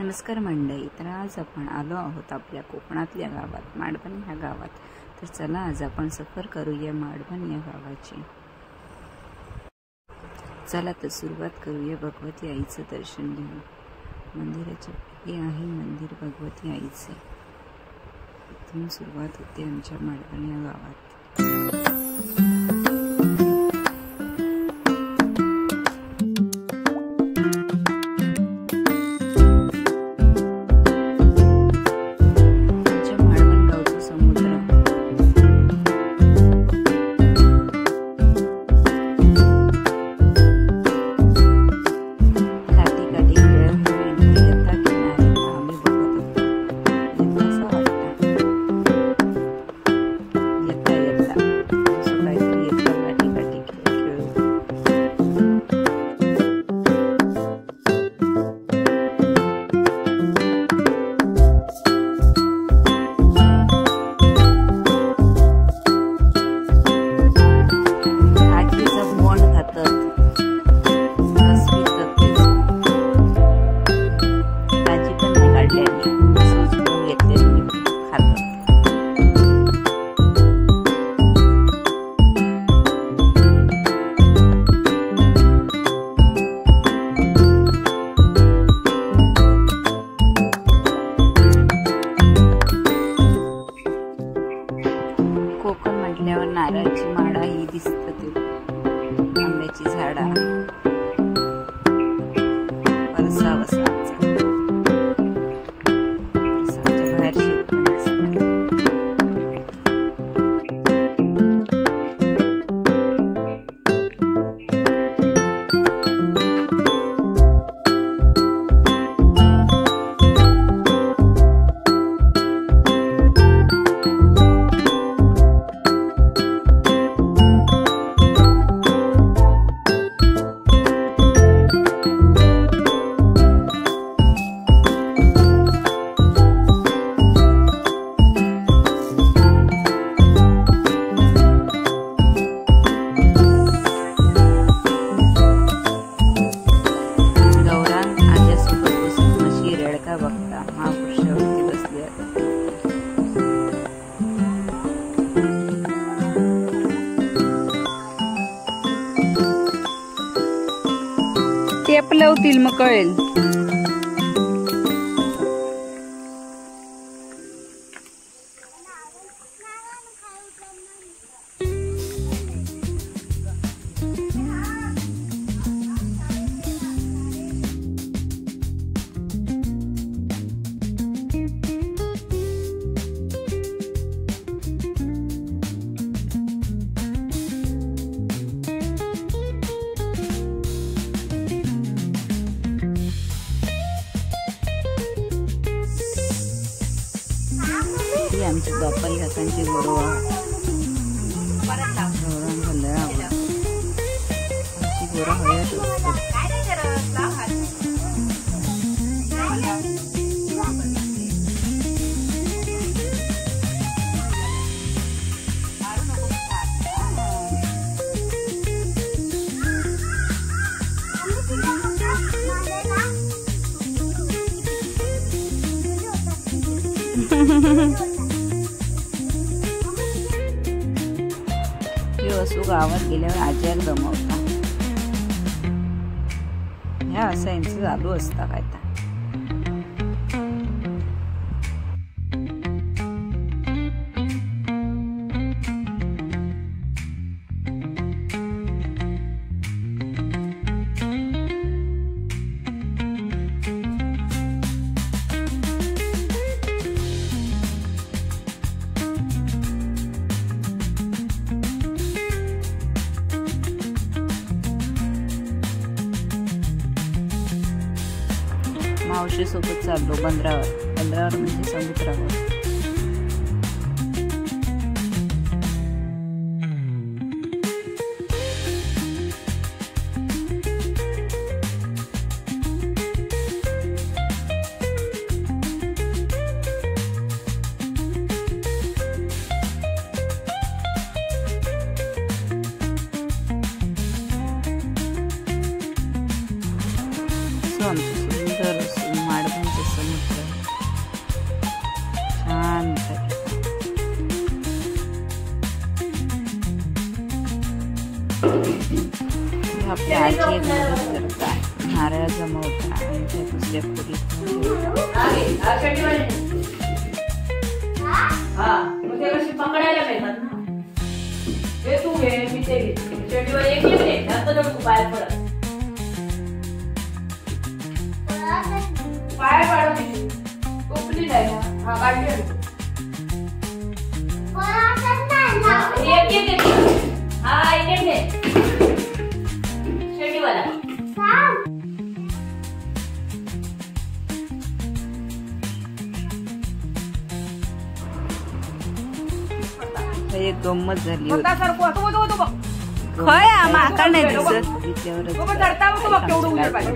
नमस्कार मंडळी, तर आज आपण आलो आहोत आपल्या कोकणातल्या गावात, माडबन ह्या गावात। तर चला आज आपण सफर करूया माडबन या गावाची। चला तर सुरुवात करूया भगवती आईचं दर्शन घेऊन। मंदिराचे हे आहे मंदिर भगवती आईचे। इथून सुरुवात होते आमच्या माडबन या गावात। कोकण म्हटल्यावर नारळाची माडा ही दिसते, आंब्याची झाडा, परसा वसाचा बाहेर शेत ते आपलवतील मग कळेल। आमची बापाई हातांची गोरवा आमची गोरा हळद असो गावात गेल्यावर आज्याला गमवता, ह्या असं यांचं चालू असतं काय तर। मावशी सोबत चाललो बंदरावर म्हणजे समुद्रावर। आमचं सुंदर माड आनंदाचा समुद्र शांत आपल्या आजी एक मदत करतात, नारळ जमवतात आणि त्या दुसऱ्या खोलीत पकडायला मिळतात ना. हे तू घे मी ते घेते शेतीवर एक येते जास्त जर तू बाहेर पडत पाय पाडत टोपली जायला. हा काढली एक एक येते. हा एक एक शेतीवाला एक गंमत झाली होती. खय माका नाही दिसत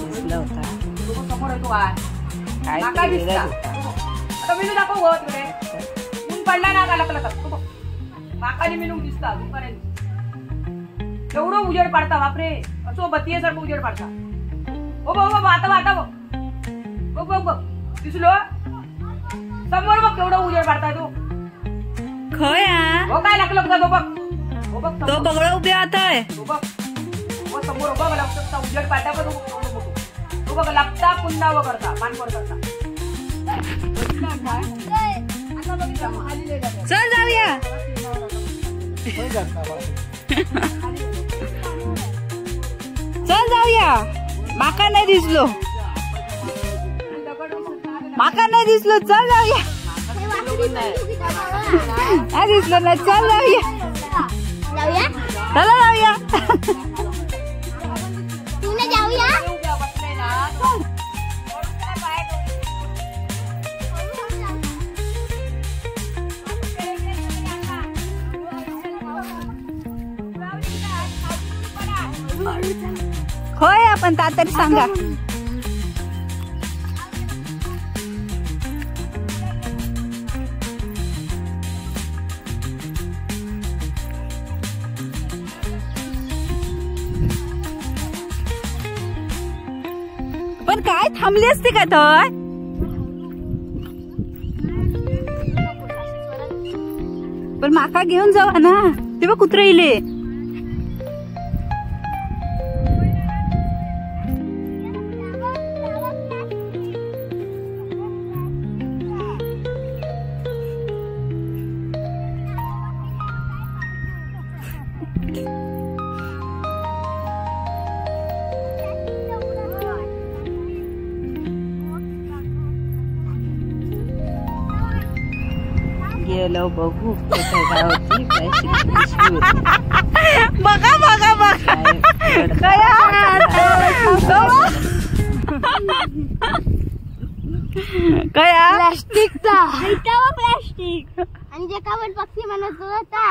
दिसला होता काय मेनू दाखव ऊन पडला ना माकाने मेनू दिसता एवढं उजेड पाडता बापरे असो बत्तीसारखं उजेड पाडता. हो बघ आता आता बघ बघ बघ दिसलो समोर बघ केवढं उजेड पाडताय तो. खय हो काय लागलं बघ तो बघ हो बघ तो बघा उभे आता तो बघ हो समोर बघ लागतं उजेड पाडता बघ तो बघ लागता पुन्हा बघ करता मान वर करता. चल जाऊया चल जाऊया. माका नाही दिसलो चल जाऊया. नाही दिसलो नाही चल जाऊया चला जाऊया. होय आपण तातरी सांगा. पण काय थांबली असते का तर पण माका घेऊन जावा ना तेव्हा कुत्रा येईल. गेलो बघू काय होती काय बघा बघा बघा कया प्लास्टिकचा प्लास्टिक आणि जे कावड पक्षी म्हणत होता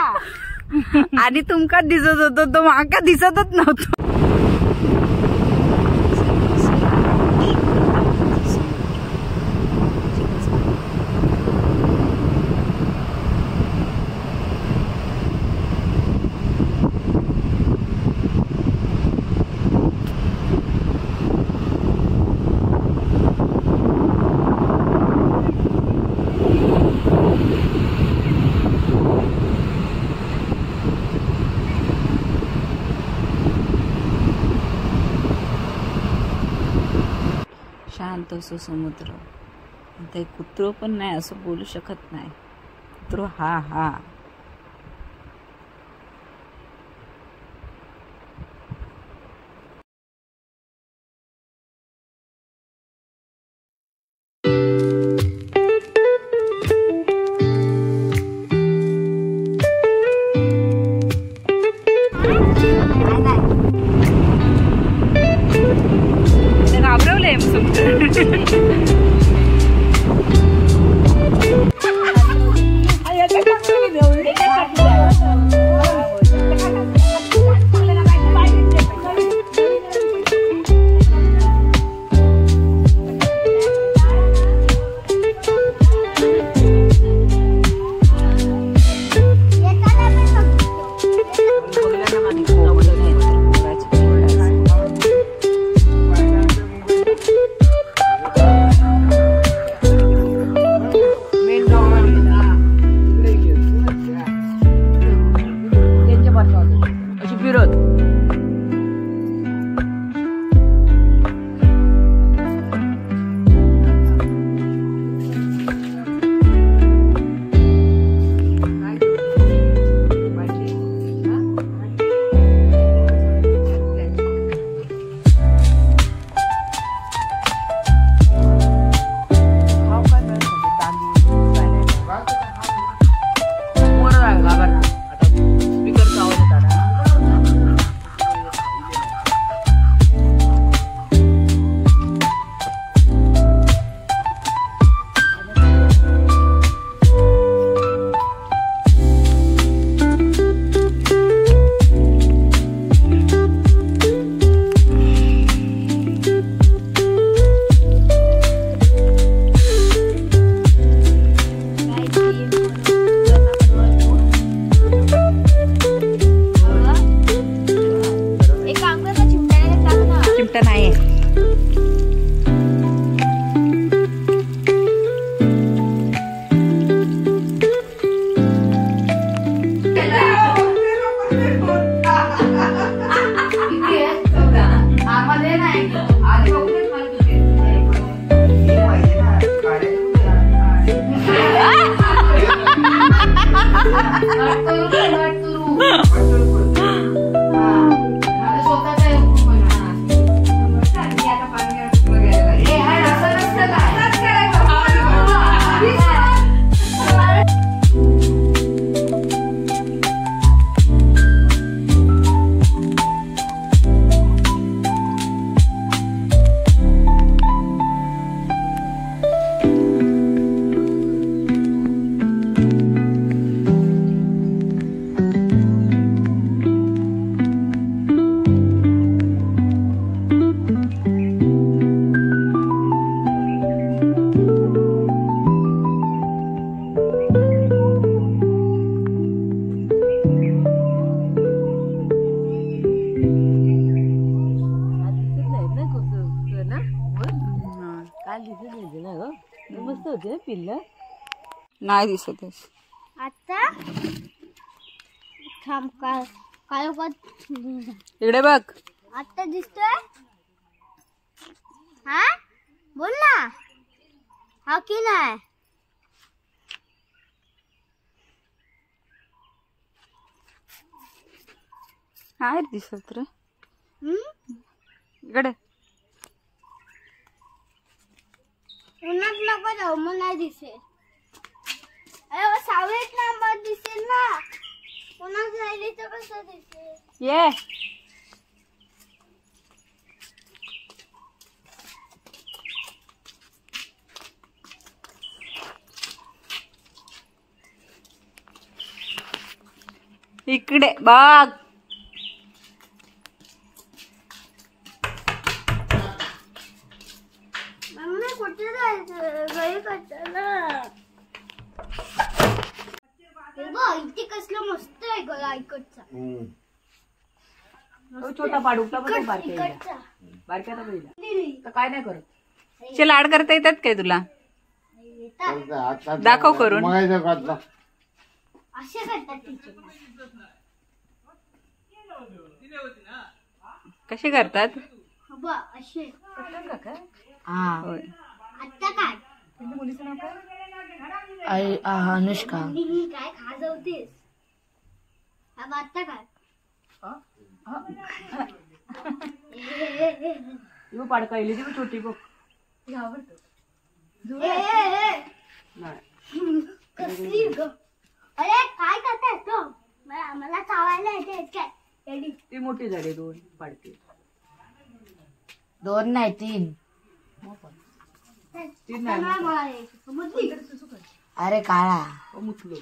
आणि तुमका दिसत होतो तो माका दिसतच नव्हतो. शांत असो समुद्र. आता कुत्रो पण नाही असं बोलू शकत नाही. कुत्रो हा हा घाबरवलंय काल दिसत नाही ना ग, मस्त होते पिल्ल. नाही दिसतच. आता थांब काय इकडे बघ. आता दिसतोय. हा बोल ना. हा की नाही. नाही दिसत रे. इकडे उन्हात नको जाऊ, मग नाही दिसेल. अरे सावलीत ना मग दिसेल ना. उन्हात राहिली तर कसं दिसेल. ये. इकडे बघ. मम्मी कुठे जायचं. घरी कशाला. इथे कसलं मस्त आहे गळा इकडचा. छोटा पाडुकला पण इकडचा बारक्याचा पहिला तर काय नाही करत. चे लाड करता येतात काय तुला? दाखव करून. असे करतात टीचर. कसे करतात? असे. होय. आता काय मुलीचं नाव काय? अनुष्का. काय खाजवतेस. आता काय पाडका येईल ती छोटी बघ. कसली ग. अरे काय करताय तो. मला चावायला येते काय. ती मोठी झाली. 2 पाडके. 2 नाही 3. अरे काळा मुतलो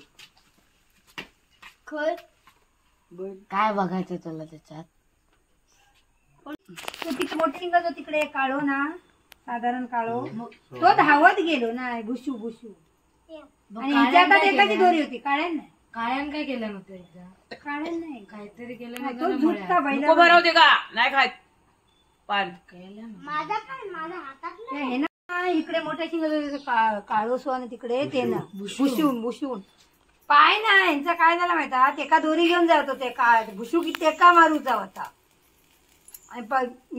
काय बघायचं तुला त्याच्यात. मोठे निघतो तिकडे काळो ना, साधारण काळो. तो धावत गेलो ना भुशू भुशू. आणि हिच्या हातात एकाची दोरी होती. काळ्यान नाही. काळ्यान काय केलं नव्हतं एकदा. काळ्यान नाही. काहीतरी केलं हा, नाही तो झुटका बैला. भरवते का नाही खात पान. माझा काय माझ्या हातात हे ना इकडे मोठ्या शिंग काळोसो आणि तिकडे ते ना भुशून भुशून पाय ना. यांचा काय झाला माहिती. ते का दोरी घेऊन जात होते. काय भुशू की ते का मारूचा होता. आणि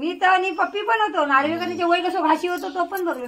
मी तर आणि पप्पी पण होतो. नार्वेकर वय कसं घाशी होतो तो पण बघ.